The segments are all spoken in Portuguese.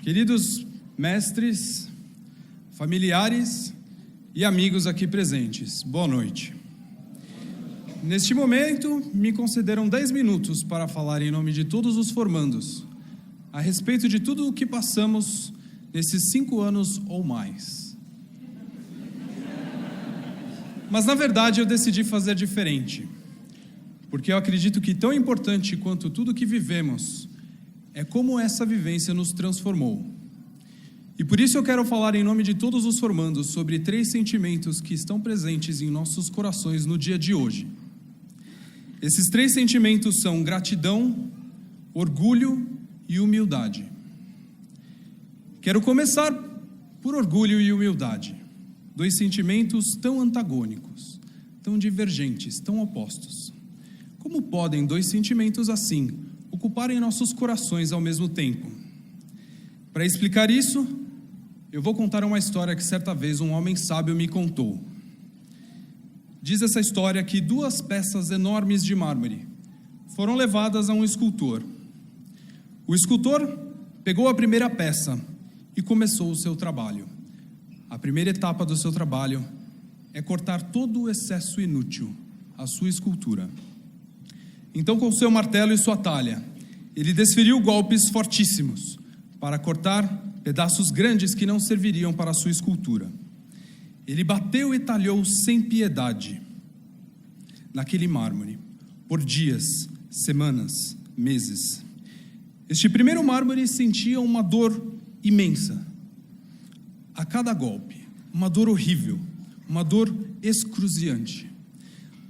Queridos mestres, familiares e amigos aqui presentes, boa noite. Neste momento, me concederam 10 minutos para falar em nome de todos os formandos, a respeito de tudo o que passamos nesses 5 anos ou mais. Mas, na verdade, eu decidi fazer diferente, porque eu acredito que tão importante quanto tudo que vivemos é como essa vivência nos transformou. E por isso eu quero falar em nome de todos os formandos sobre 3 sentimentos que estão presentes em nossos corações no dia de hoje. Esses 3 sentimentos são gratidão, orgulho e humildade. Quero começar por orgulho e humildade, 2 sentimentos tão antagônicos, tão divergentes, tão opostos. Como podem 2 sentimentos assim ocuparem nossos corações ao mesmo tempo? Para explicar isso, eu vou contar uma história que certa vez um homem sábio me contou. Diz essa história que 2 peças enormes de mármore foram levadas a um escultor. O escultor pegou a primeira peça e começou o seu trabalho. A primeira etapa do seu trabalho é cortar todo o excesso inútil, a sua escultura. Então, com seu martelo e sua talha, ele desferiu golpes fortíssimos para cortar pedaços grandes que não serviriam para a sua escultura. Ele bateu e talhou sem piedade naquele mármore, por dias, semanas, meses. Este primeiro mármore sentia uma dor imensa a cada golpe, uma dor horrível, uma dor excruciante.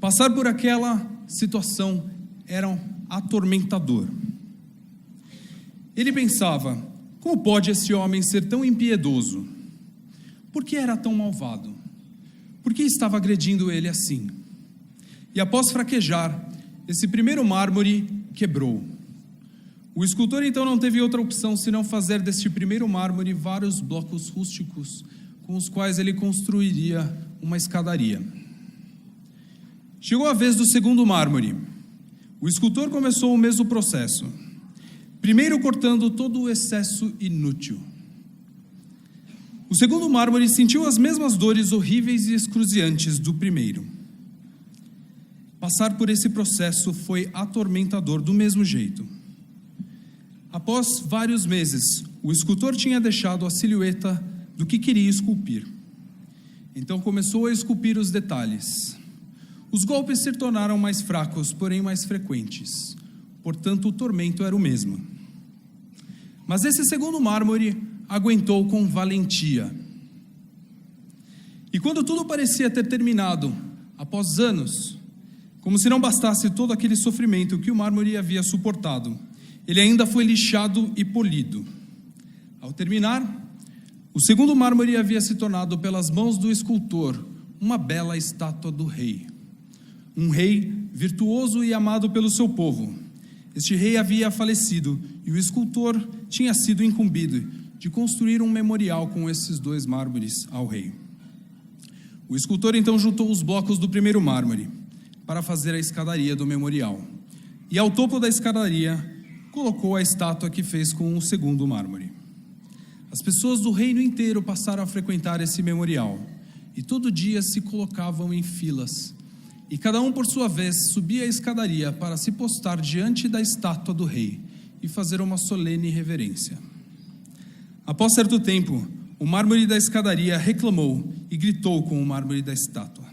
Passar por aquela situação era atormentador. Ele pensava: como pode esse homem ser tão impiedoso? Por que era tão malvado? Por que estava agredindo ele assim? E após fraquejar, esse primeiro mármore quebrou. O escultor então não teve outra opção senão fazer deste primeiro mármore vários blocos rústicos com os quais ele construiria uma escadaria. Chegou a vez do segundo mármore. O escultor começou o mesmo processo, primeiro cortando todo o excesso inútil. O segundo mármore sentiu as mesmas dores horríveis e excruciantes do primeiro. Passar por esse processo foi atormentador do mesmo jeito. Após vários meses, o escultor tinha deixado a silhueta do que queria esculpir. Então começou a esculpir os detalhes. Os golpes se tornaram mais fracos, porém mais frequentes. Portanto, o tormento era o mesmo. Mas esse segundo mármore aguentou com valentia. E quando tudo parecia ter terminado, após anos, como se não bastasse todo aquele sofrimento que o mármore havia suportado, ele ainda foi lixado e polido. Ao terminar, o segundo mármore havia se tornado, pelas mãos do escultor, uma bela estátua do rei. Um rei virtuoso e amado pelo seu povo. Este rei havia falecido e o escultor tinha sido incumbido de construir um memorial com esses 2 mármores ao rei. O escultor então juntou os blocos do primeiro mármore para fazer a escadaria do memorial. E ao topo da escadaria colocou a estátua que fez com o segundo mármore. As pessoas do reino inteiro passaram a frequentar esse memorial e todo dia se colocavam em filas. E cada um, por sua vez, subia a escadaria para se postar diante da estátua do rei e fazer uma solene reverência. Após certo tempo, o mármore da escadaria reclamou e gritou com o mármore da estátua: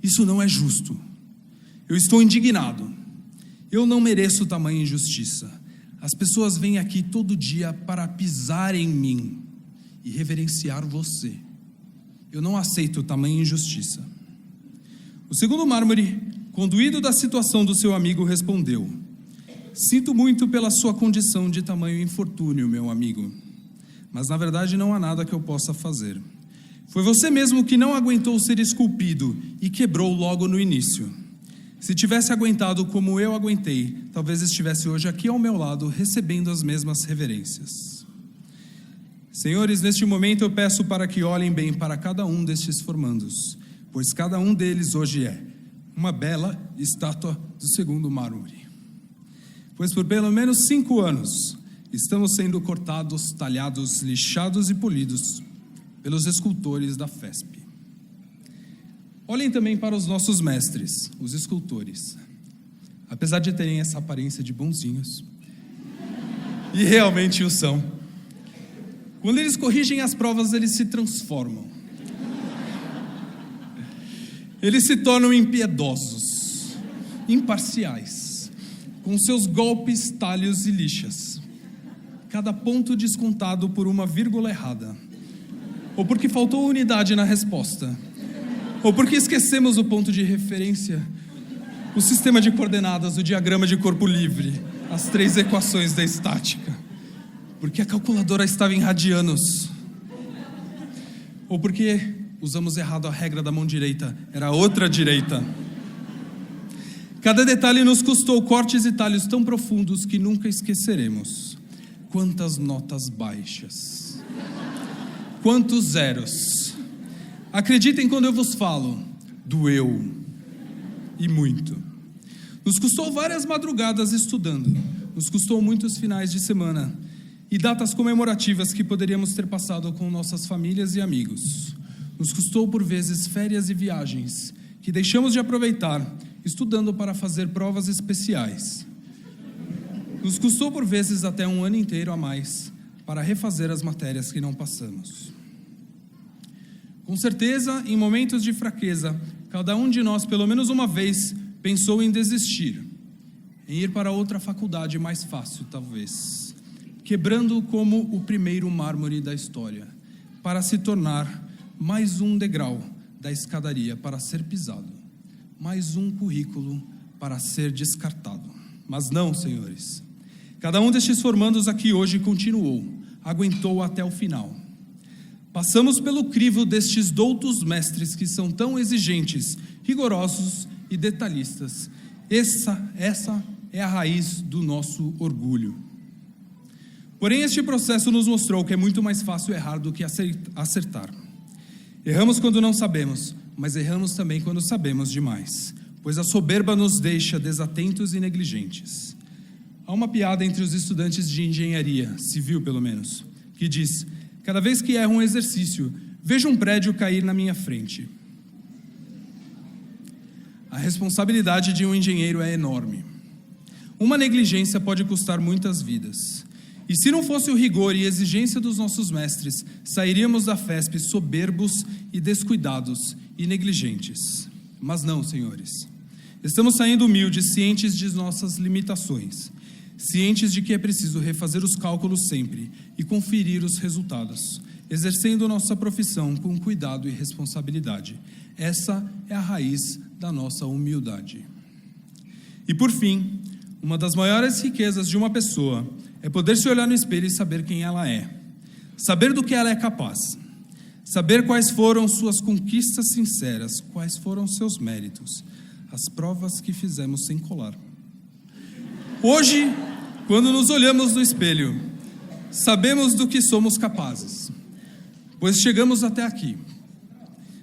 isso não é justo. Eu estou indignado. Eu não mereço tamanha injustiça. As pessoas vêm aqui todo dia para pisar em mim e reverenciar você. Eu não aceito tamanha injustiça. O segundo mármore, conduído da situação do seu amigo, respondeu: sinto muito pela sua condição de tamanho infortúnio, meu amigo, mas na verdade não há nada que eu possa fazer. Foi você mesmo que não aguentou ser esculpido e quebrou logo no início. Se tivesse aguentado como eu aguentei, talvez estivesse hoje aqui ao meu lado, recebendo as mesmas reverências. Senhores, neste momento eu peço para que olhem bem para cada um destes formandos, pois cada um deles hoje é uma bela estátua do segundo mármore. Pois por pelo menos 5 anos estamos sendo cortados, talhados, lixados e polidos pelos escultores da FESP. Olhem também para os nossos mestres, os escultores. Apesar de terem essa aparência de bonzinhos, e realmente o são, quando eles corrigem as provas, eles se transformam. Eles se tornam impiedosos, imparciais, com seus golpes, talhos e lixas. Cada ponto descontado por uma vírgula errada, ou porque faltou unidade na resposta, ou porque esquecemos o ponto de referência, o sistema de coordenadas, o diagrama de corpo livre, as 3 equações da estática, porque a calculadora estava em radianos, ou porque usamos errado a regra da mão direita, era a outra direita. Cada detalhe nos custou cortes e talhos tão profundos que nunca esqueceremos. Quantas notas baixas, quantos zeros. Acreditem quando eu vos falo, doeu, e muito. Nos custou várias madrugadas estudando, nos custou muitos finais de semana e datas comemorativas que poderíamos ter passado com nossas famílias e amigos. Nos custou por vezes férias e viagens que deixamos de aproveitar estudando para fazer provas especiais. Nos custou por vezes até um ano inteiro a mais para refazer as matérias que não passamos. Com certeza, em momentos de fraqueza, cada um de nós, pelo menos uma vez, pensou em desistir, em ir para outra faculdade mais fácil, talvez, quebrando como o primeiro mármore da história, para se tornar mais um degrau da escadaria para ser pisado, mais um currículo para ser descartado. Mas não, senhores. Cada um destes formandos aqui hoje continuou, aguentou até o final. Passamos pelo crivo destes doutos mestres que são tão exigentes, rigorosos e detalhistas. Essa é a raiz do nosso orgulho. Porém, este processo nos mostrou que é muito mais fácil errar do que acertar. Erramos quando não sabemos, mas erramos também quando sabemos demais, pois a soberba nos deixa desatentos e negligentes. Há uma piada entre os estudantes de engenharia, civil pelo menos, que diz: cada vez que erro um exercício, vejo um prédio cair na minha frente. A responsabilidade de um engenheiro é enorme. Uma negligência pode custar muitas vidas. E se não fosse o rigor e exigência dos nossos mestres, sairíamos da FESP soberbos e descuidados e negligentes. Mas não, senhores. Estamos saindo humildes, cientes de nossas limitações, cientes de que é preciso refazer os cálculos sempre e conferir os resultados, exercendo nossa profissão com cuidado e responsabilidade. Essa é a raiz da nossa humildade. E por fim, uma das maiores riquezas de uma pessoa é poder se olhar no espelho e saber quem ela é, saber do que ela é capaz, saber quais foram suas conquistas sinceras, quais foram seus méritos, as provas que fizemos sem colar. Hoje, quando nos olhamos no espelho, sabemos do que somos capazes, pois chegamos até aqui.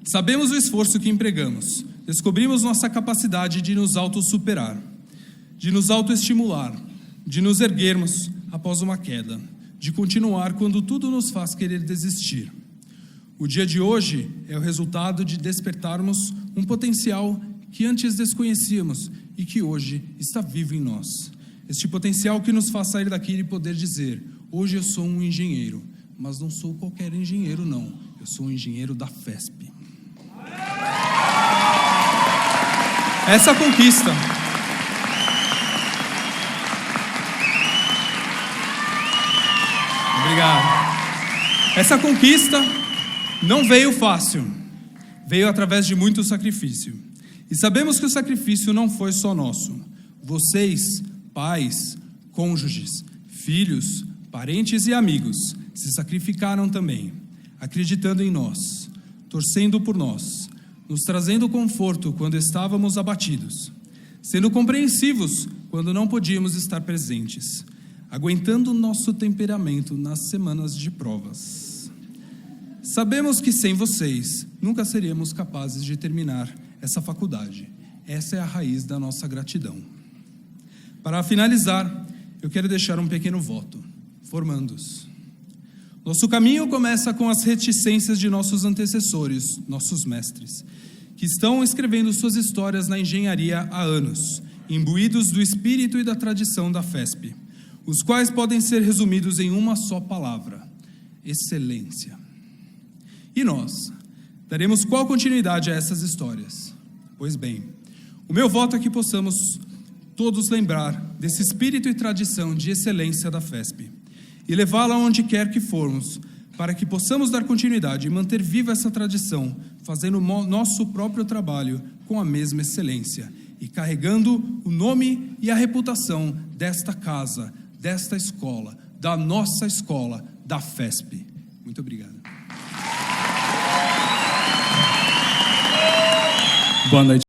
Sabemos o esforço que empregamos, descobrimos nossa capacidade de nos autossuperar, de nos autoestimular, de nos erguermos após uma queda, de continuar quando tudo nos faz querer desistir. O dia de hoje é o resultado de despertarmos um potencial que antes desconhecíamos e que hoje está vivo em nós. Este potencial que nos faz sair daqui e poder dizer: hoje eu sou um engenheiro, mas não sou qualquer engenheiro não, eu sou um engenheiro da FESP. Essa conquista Essa conquista não veio fácil, veio através de muito sacrifício. E sabemos que o sacrifício não foi só nosso. Vocês, pais, cônjuges, filhos, parentes e amigos, se sacrificaram também, acreditando em nós, torcendo por nós, nos trazendo conforto quando estávamos abatidos, sendo compreensivos quando não podíamos estar presentes, aguentando nosso temperamento nas semanas de provas. Sabemos que sem vocês nunca seríamos capazes de terminar essa faculdade. Essa é a raiz da nossa gratidão. Para finalizar, eu quero deixar um pequeno voto. formandos. Nosso caminho começa com as reticências de nossos antecessores, nossos mestres, que estão escrevendo suas histórias na engenharia há anos, imbuídos do espírito e da tradição da FESP, os quais podem ser resumidos em uma só palavra: excelência. E nós daremos qual continuidade a essas histórias? Pois bem, o meu voto é que possamos todos lembrar desse espírito e tradição de excelência da FESP e levá-la onde quer que formos, para que possamos dar continuidade e manter viva essa tradição, fazendo o nosso próprio trabalho com a mesma excelência e carregando o nome e a reputação desta casa, desta escola, da nossa escola, da FESP. Muito obrigado. Boa noite.